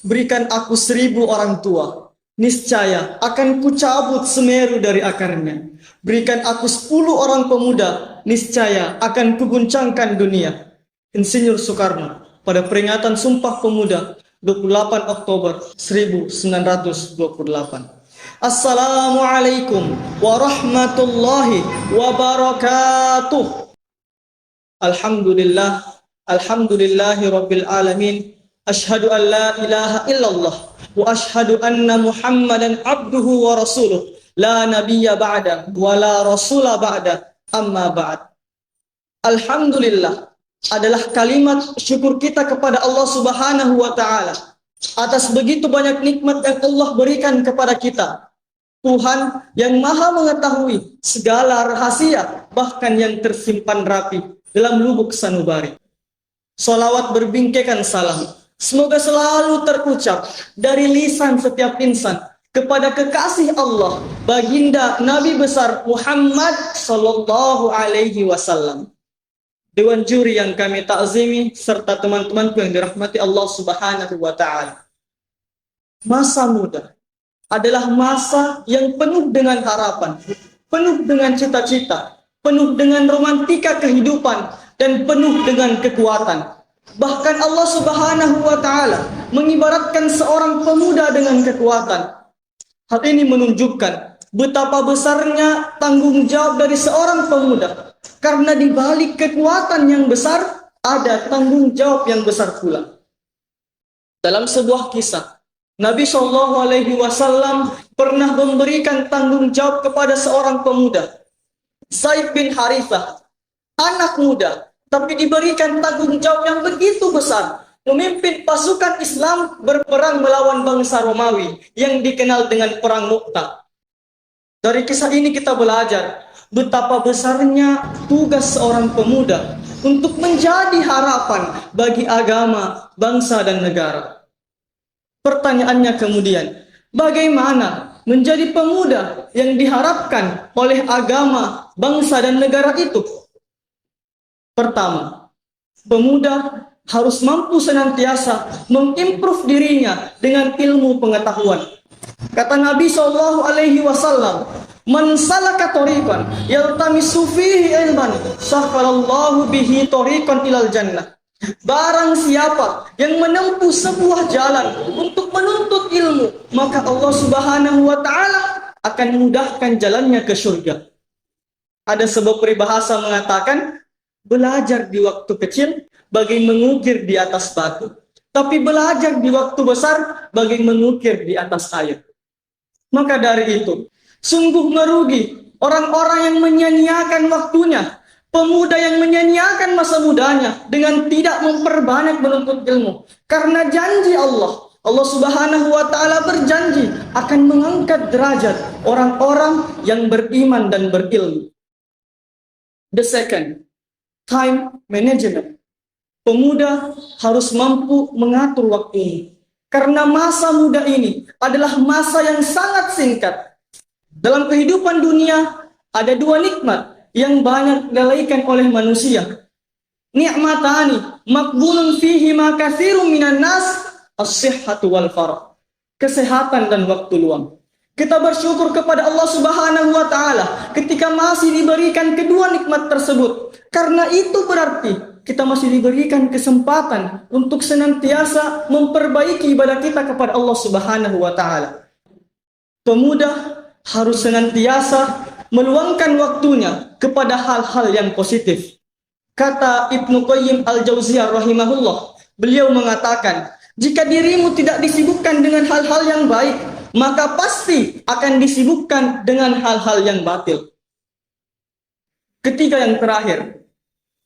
Berikan aku 1.000 orang tua, niscaya akan kucabut Semeru dari akarnya. Berikan aku 10 orang pemuda, niscaya akan kuguncangkan dunia. Insinyur Soekarno pada peringatan Sumpah Pemuda 28 Oktober 1928. Assalamualaikum warahmatullahi wabarakatuh. Alhamdulillah, alhamdulillahi rabbil alamin. Asyhadu an la ilaha illallah wa asyhadu anna Muhammadan abduhu wa rasuluh. La nabiyya ba'da wa la rasula ba'da. Amma ba'd. Alhamdulillah adalah kalimat syukur kita kepada Allah Subhanahu wa taala atas begitu banyak nikmat yang Allah berikan kepada kita. Tuhan yang maha mengetahui segala rahasia, bahkan yang tersimpan rapi dalam lubuk sanubari. Salawat berbingkaikan salam semoga selalu terucap dari lisan setiap insan kepada kekasih Allah, baginda Nabi besar Muhammad sallallahu alaihi wasallam. Dewan juri yang kami takzimi serta teman-temanku yang dirahmati Allah Subhanahu wa taala. Masa muda adalah masa yang penuh dengan harapan, penuh dengan cita-cita, penuh dengan romantika kehidupan, dan penuh dengan kekuatan. Bahkan Allah Subhanahu wa taala mengibaratkan seorang pemuda dengan kekuatan. Hal ini menunjukkan betapa besarnya tanggung jawab dari seorang pemuda. Karena di balik kekuatan yang besar ada tanggung jawab yang besar pula. Dalam sebuah kisah, Nabi Shallallahu Alaihi Wasallam pernah memberikan tanggung jawab kepada seorang pemuda, Zaid bin Harithah, anak muda, tapi diberikan tanggung jawab yang begitu besar, memimpin pasukan Islam berperang melawan bangsa Romawi yang dikenal dengan Perang Mu'tah. Dari kisah ini kita belajar betapa besarnya tugas seorang pemuda untuk menjadi harapan bagi agama, bangsa, dan negara. Pertanyaannya kemudian, bagaimana menjadi pemuda yang diharapkan oleh agama, bangsa, dan negara itu? Pertama, pemuda harus mampu senantiasa mengimprove dirinya dengan ilmu pengetahuan. Kata Nabi Shallallahu Alaihi Wasallam, "Man salaka thoriqan yaltamisu fihi ilman, sahhalallahu bihi thoriqan ilal jannah." Barang siapa yang menempuh sebuah jalan untuk menuntut ilmu, maka Allah Subhanahu wa taala akan mudahkan jalannya ke surga. Ada sebuah peribahasa mengatakan, belajar di waktu kecil bagai mengukir di atas batu, tapi belajar di waktu besar bagai mengukir di atas air. Maka dari itu, sungguh merugi orang-orang yang menyia-nyiakan waktunya, pemuda yang menyia-nyiakan masa mudanya dengan tidak memperbanyak menuntut ilmu. Karena janji Allah Subhanahu wa taala berjanji akan mengangkat derajat orang-orang yang beriman dan berilmu. The second, time management. Pemuda harus mampu mengatur waktunya. Karena masa muda ini adalah masa yang sangat singkat. Dalam kehidupan dunia ada dua nikmat yang banyak dilalaikan oleh manusia. Ni'matani maqbulun fihi ma katsirun minan nas, as-sihhatu wal farah. Kesehatan dan waktu luang. Kita bersyukur kepada Allah Subhanahu wa taala ketika masih diberikan kedua nikmat tersebut. Karena itu berarti kita masih diberikan kesempatan untuk senantiasa memperbaiki ibadah kita kepada Allah Subhanahu wa taala. Pemuda harus senantiasa meluangkan waktunya kepada hal-hal yang positif. Kata Ibnu Qayyim Al-Jauziyah rahimahullah, beliau mengatakan, jika dirimu tidak disibukkan dengan hal-hal yang baik, maka pasti akan disibukkan dengan hal-hal yang batil. Ketiga yang terakhir,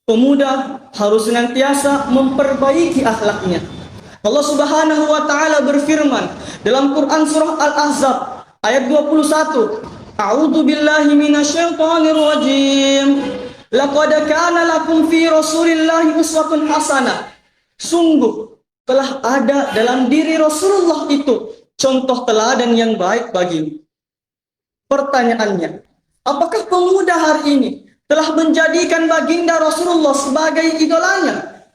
pemuda harus senantiasa memperbaiki akhlaknya. Allah Subhanahu wa taala berfirman dalam Quran surah Al-Ahzab ayat 21, A'udzu billahi minasyaitonir rajim. Laqad kana lakum fi Rasulillahi uswatun hasanah. Sungguh telah ada dalam diri Rasulullah itu contoh teladan yang baik bagimu. Pertanyaannya, apakah pemuda hari ini telah menjadikan baginda Rasulullah sebagai idolanya?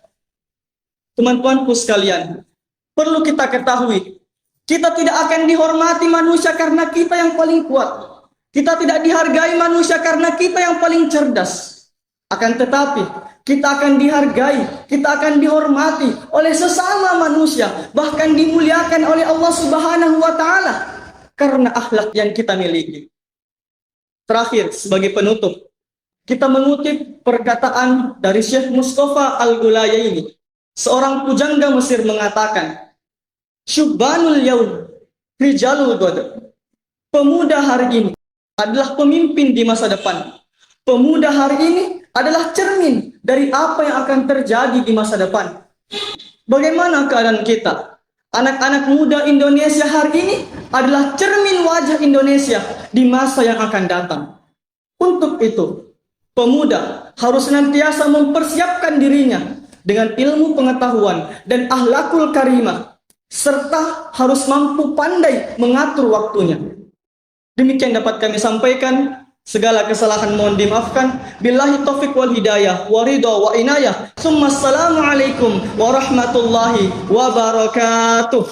Teman-temanku sekalian, Perlu kita ketahui, kita tidak akan dihormati manusia karena kita yang paling kuat. Kita tidak dihargai manusia karena kita yang paling cerdas. Akan tetapi, kita akan dihargai, kita akan dihormati oleh sesama manusia, bahkan dimuliakan oleh Allah Subhanahu wa taala karena akhlak yang kita miliki. Terakhir, sebagai penutup, kita mengutip perkataan dari Syekh Mustafa Al-Gulayaini, seorang pujangga Mesir mengatakan, "Syubbanul yaum rijalul ghad." Pemuda hari ini adalah pemimpin di masa depan. Pemuda hari ini adalah cermin dari apa yang akan terjadi di masa depan. Bagaimana keadaan kita? Anak-anak muda Indonesia hari ini adalah cermin wajah Indonesia di masa yang akan datang. Untuk itu, pemuda harus senantiasa mempersiapkan dirinya dengan ilmu pengetahuan dan akhlakul karimah, serta harus mampu pandai mengatur waktunya. Demikian dapat kami sampaikan. Segala kesalahan mohon dimaafkan. Billahi taufiq wal hidayah wa ridha wa inayah. Assalamualaikum warahmatullahi wabarakatuh.